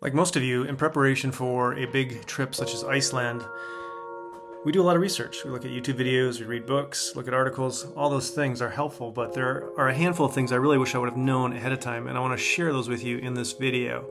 Like most of you, in preparation for a big trip such as Iceland, we do a lot of research. We look at YouTube videos, we read books, look at articles. All those things are helpful, but there are a handful of things I really wish I would have known ahead of time, and I want to share those with you in this video.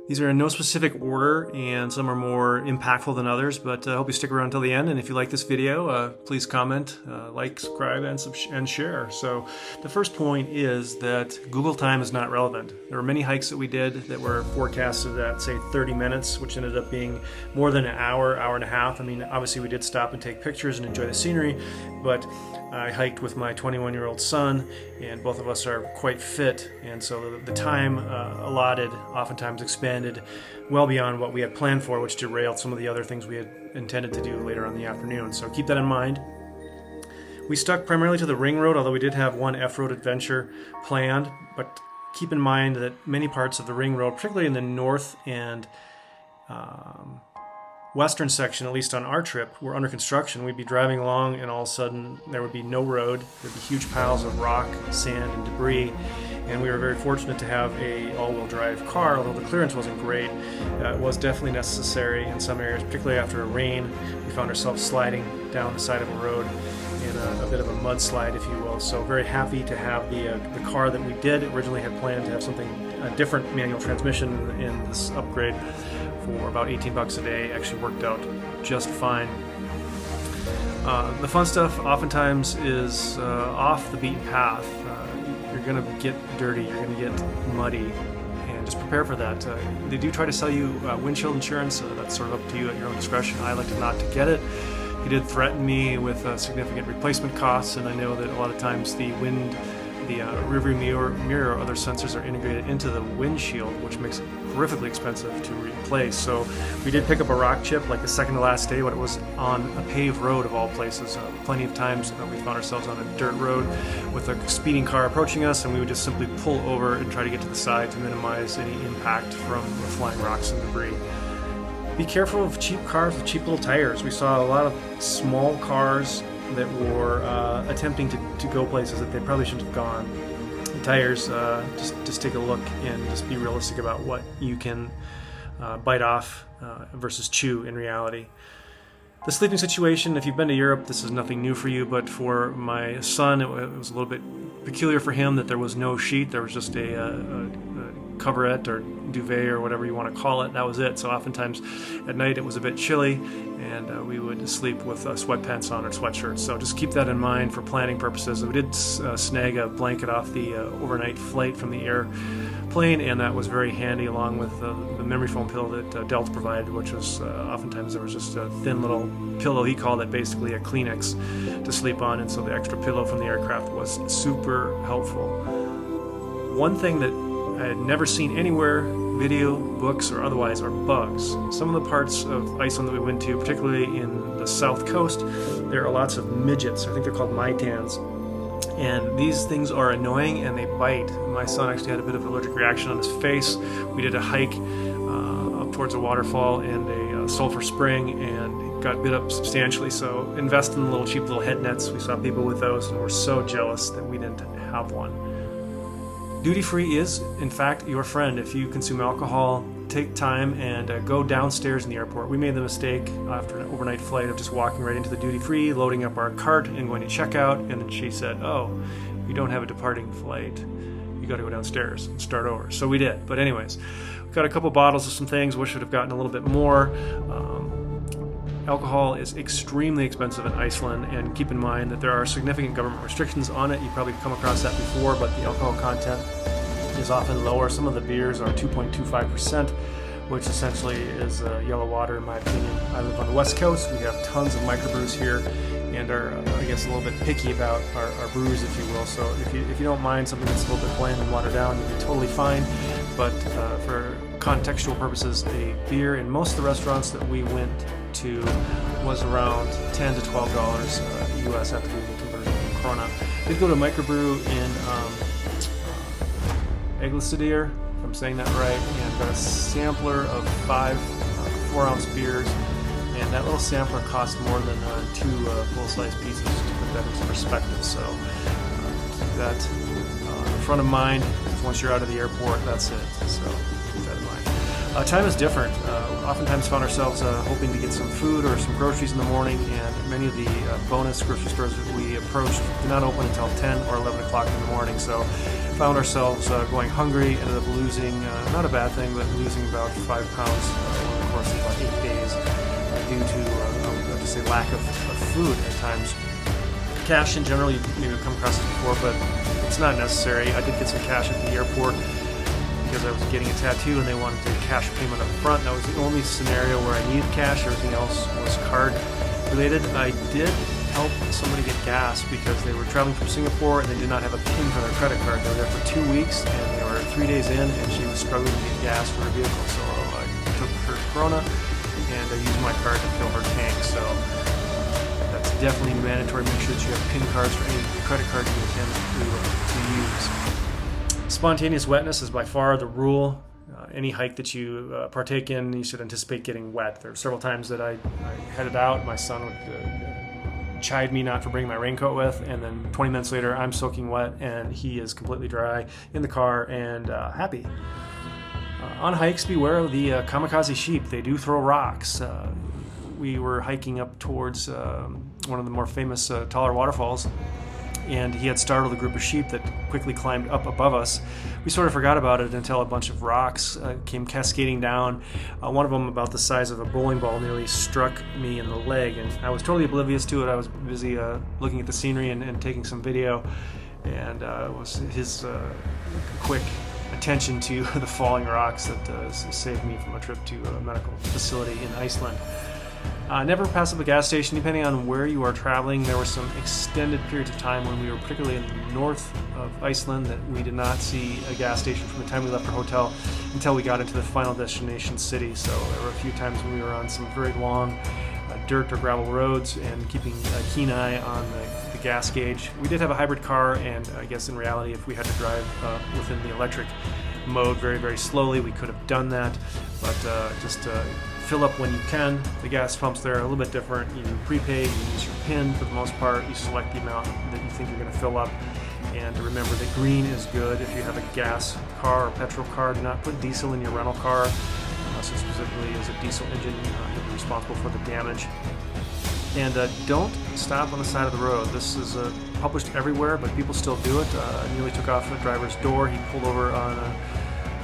These are in no specific order, and some are more impactful than others, but I hope you stick around until the end. And if you like this video, please comment, like, subscribe, and share. So the first point is that Google time is not relevant. There were many hikes that we did that were forecasted at, say, 30 minutes, which ended up being more than an hour, hour and a half. I mean, obviously we did stop and take pictures and enjoy the scenery, but I hiked with my 21-year-old son, and both of us are quite fit, and so the time allotted oftentimes expanded well beyond what we had planned for, which derailed some of the other things we had intended to do later on in the afternoon. So keep that in mind. We stuck primarily to the ring road, although we did have one F-road adventure planned, but keep in mind that many parts of the ring road, particularly in the north and western section, at least on our trip, were under construction. We'd be driving along and all of a sudden there would be no road. There'd be huge piles of rock, sand, and debris. And we were very fortunate to have a all-wheel drive car, although the clearance wasn't great. It was definitely necessary in some areas, particularly after a rain. We found ourselves sliding down the side of a road in a bit of a mudslide, if you will. So very happy to have the car that we did. Originally had planned to have a different manual transmission in this upgrade for about 18 bucks a day. Actually worked out just fine. The fun stuff oftentimes is off the beaten path. You're going to get dirty, you're going to get muddy, and just prepare for that. They do try to sell you windshield insurance. That's sort of up to you at your own discretion. I elected not to get it. He did threaten me with significant replacement costs, and I know that a lot of times the rearview mirror or other sensors are integrated into the windshield, which makes it horrifically expensive to replace. So we did pick up a rock chip like the second to last day when it was on a paved road of all places. Plenty of times we found ourselves on a dirt road with a speeding car approaching us, and we would just simply pull over and try to get to the side to minimize any impact from the flying rocks and debris. Be careful of cheap cars with cheap little tires. We saw a lot of small cars that were attempting to go places that they probably shouldn't have gone. The tires, just take a look and just be realistic about what you can bite off versus chew in reality. The sleeping situation, if you've been to Europe, this is nothing new for you, but for my son, it was a little bit peculiar for him that there was no sheet. There was just a coverette or duvet or whatever you want to call it. That was it. So oftentimes at night it was a bit chilly, and we would sleep with sweatpants on or sweatshirts. So just keep that in mind for planning purposes. We did snag a blanket off the overnight flight from the airplane, and that was very handy, along with the memory foam pillow that Delta provided, which was oftentimes there was just a thin little pillow. He called it basically a Kleenex to sleep on, and so the extra pillow from the aircraft was super helpful. One thing that I had never seen anywhere, video, books, or otherwise, are bugs. Some of the parts of Iceland that we went to, particularly in the south coast, there are lots of midgets. I think they're called mytans. And these things are annoying and they bite. My son actually had a bit of an allergic reaction on his face. We did a hike up towards a waterfall and a sulfur spring, and got bit up substantially. So invest in the little cheap little head nets. We saw people with those and we're so jealous that we didn't have one. Duty-free is, in fact, your friend. If you consume alcohol, take time and go downstairs in the airport. We made the mistake after an overnight flight of just walking right into the duty-free, loading up our cart and going to check out, and then she said, "Oh, you don't have a departing flight. You got to go downstairs and start over." So we did. But anyways, we got a couple bottles of some things. Wish we'd have gotten a little bit more. Alcohol is extremely expensive in Iceland, and keep in mind that there are significant government restrictions on it. You've probably come across that before, but the alcohol content is often lower. Some of the beers are 2.25%, which essentially is yellow water in my opinion. I live on the West Coast. We have tons of microbrews here, and are, I guess, a little bit picky about our brews, if you will. So if you don't mind something that's a little bit bland and watered down, you'll be totally fine. But for contextual purposes, a beer in most of the restaurants that we went to was around $10 to $12 US after doing the conversion from Krona. Did go to a microbrew in Eglisdir, if I'm saying that right, and got a sampler of 5 4-ounce beers, and that little sampler cost more than 2 full-size pizzas, just to put that into perspective. So keep that front of mind. Once you're out of the airport, that's it. So keep that in mind. Time is different. Oftentimes found ourselves hoping to get some food or some groceries in the morning, and many of the bonus grocery stores that we approached did not open until 10 or 11 o'clock in the morning. So found ourselves going hungry, ended up losing, not a bad thing, but losing about 5 pounds over the course of about 8 days due to, just say, lack of food at times. Cash in general, you maybe have come across this before, but it's not necessary. I did get some cash at the airport because I was getting a tattoo and they wanted a cash payment up front. That was the only scenario where I needed cash. Everything else was card related. I did help somebody get gas because they were traveling from Singapore and they did not have a PIN for their credit card. They were there for 2 weeks and they were 3 days in and she was struggling to get gas for her vehicle. So I took her Corona and I used my card to fill her tank. So that's definitely mandatory. Make sure that you have PIN cards for any credit cards you intend to use. Spontaneous wetness is by far the rule. Any hike that you partake in, you should anticipate getting wet. There were several times that I headed out. My son would chide me not for bringing my raincoat with, and then 20 minutes later, I'm soaking wet, and he is completely dry in the car and happy. On hikes, beware of the kamikaze sheep. They do throw rocks. We were hiking up towards one of the more famous taller waterfalls, and he had startled a group of sheep that quickly climbed up above us. We sort of forgot about it until a bunch of rocks came cascading down. One of them, about the size of a bowling ball, nearly struck me in the leg, and I was totally oblivious to it. I was busy looking at the scenery and taking some video, and it was his quick attention to the falling rocks that saved me from a trip to a medical facility in Iceland. Never pass up a gas station. Depending on where you are traveling, there were some extended periods of time when we were particularly in the north of Iceland that we did not see a gas station from the time we left our hotel until we got into the final destination city. So there were a few times when we were on some very long dirt or gravel roads and keeping a keen eye on the gas gauge. We did have a hybrid car, and I guess in reality, if we had to drive within the electric mode very, very slowly, we could have done that. But just fill up when you can. The gas pumps there are a little bit different. You prepay, you use your PIN for the most part. You select the amount that you think you're going to fill up. And remember that green is good. If you have a gas car or petrol car, do not put diesel in your rental car. So specifically as a diesel engine, you'll be responsible for the damage. And don't stop on the side of the road. This is published everywhere, but people still do it. I nearly took off the driver's door. He pulled over on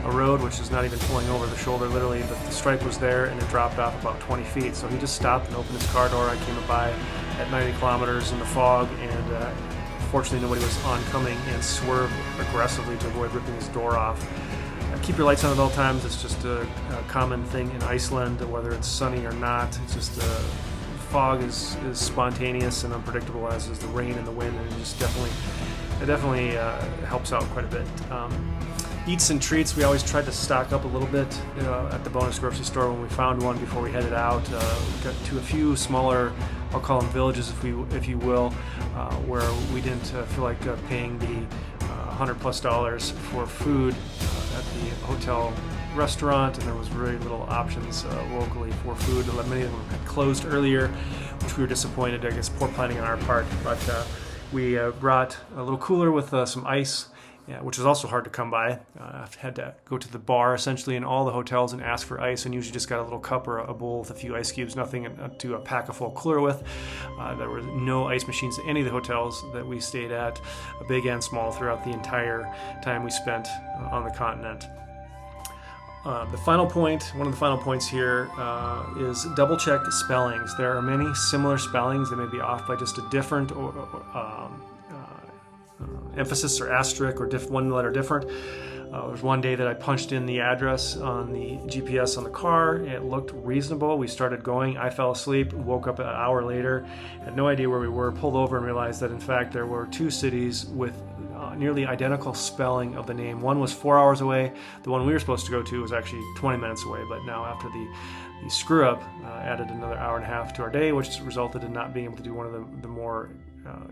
a road which is not even pulling over the shoulder, literally, but the stripe was there and it dropped off about 20 feet. So he just stopped and opened his car door. I came by at 90 kilometers in the fog, and fortunately nobody was oncoming, and swerved aggressively to avoid ripping his door off. Keep your lights on at all times. It's just a common thing in Iceland, whether it's sunny or not. It's just fog is spontaneous and unpredictable, as is the rain and the wind, and it definitely helps out quite a bit. Eats and treats, we always tried to stock up a little bit at the bonus grocery store when we found one before we headed out. We got to a few smaller, I'll call them villages if you will, where we didn't feel like paying the $100+ for food at the hotel restaurant, and there was very little options locally for food. Many of them had closed earlier, which we were disappointed. I guess poor planning on our part, but we brought a little cooler with some ice, which is also hard to come by. I had to go to the bar essentially in all the hotels and ask for ice, and usually just got a little cup or a bowl with a few ice cubes, nothing to pack a full cooler with. There were no ice machines at any of the hotels that we stayed at, big and small, throughout the entire time we spent on the continent. The final point, one of the final points here, is double check spellings. There are many similar spellings that may be off by just a different emphasis or asterisk or one letter different. There was one day that I punched in the address on the GPS on the car. It looked reasonable. We started going. I fell asleep, woke up an hour later, had no idea where we were, pulled over and realized that in fact there were two cities with nearly identical spelling of the name. One was 4 hours away. The one we were supposed to go to was actually 20 minutes away, but now after the screw up added another hour and a half to our day, which resulted in not being able to do one of the more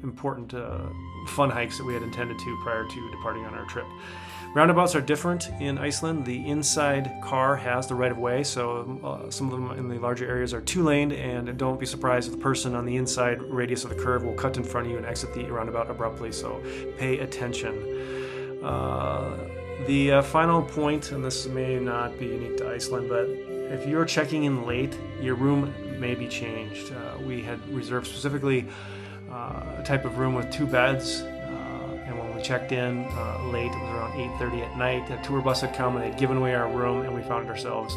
important fun hikes that we had intended to prior to departing on our trip. Roundabouts are different in Iceland. The inside car has the right of way, so some of them in the larger areas are two-laned, and don't be surprised if the person on the inside radius of the curve will cut in front of you and exit the roundabout abruptly, so pay attention. The final point, and this may not be unique to Iceland, but if you're checking in late, your room may be changed. We had reserved specifically a type of room with 2 beds, and when we checked in late, it was around 8:30 at night, a tour bus had come and they'd given away our room, and we found ourselves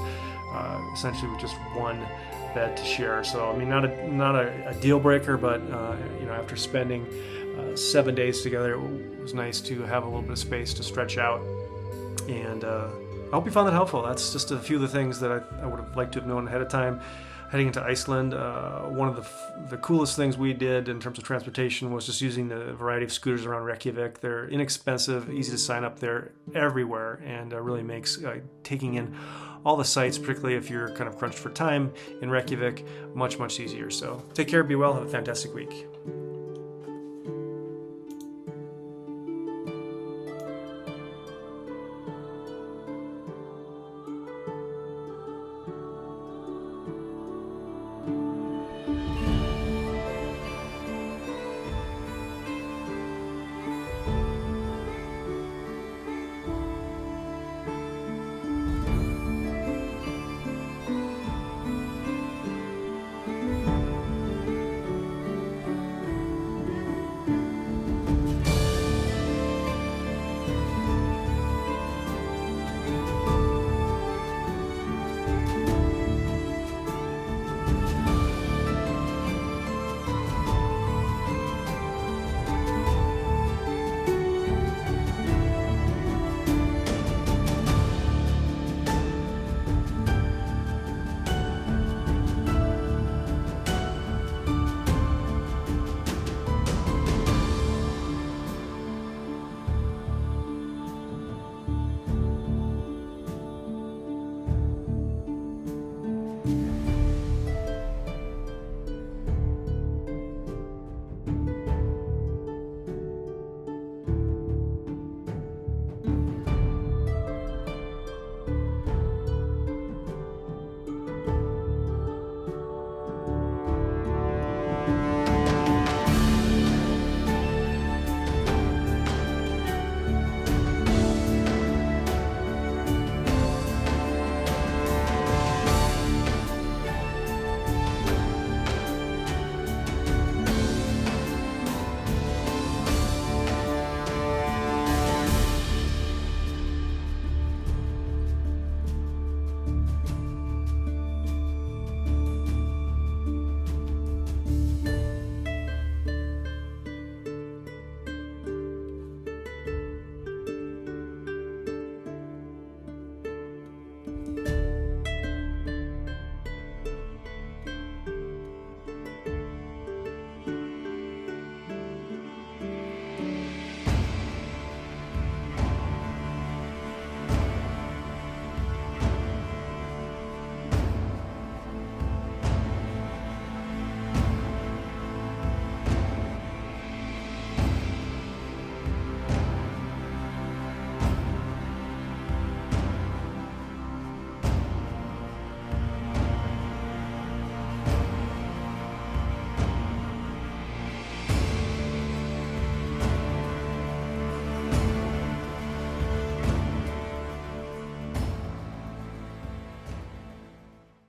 essentially with just 1 bed to share. So I mean, not a deal breaker, but after spending 7 days together, it was nice to have a little bit of space to stretch out. And I hope you found that helpful. That's just a few of the things that I would have liked to have known ahead of time. Heading into Iceland, one of the coolest things we did in terms of transportation was just using the variety of scooters around Reykjavik. They're inexpensive, easy to sign up there everywhere, and really makes taking in all the sites, particularly if you're kind of crunched for time in Reykjavik, much, much easier. So take care, be well, have a fantastic week.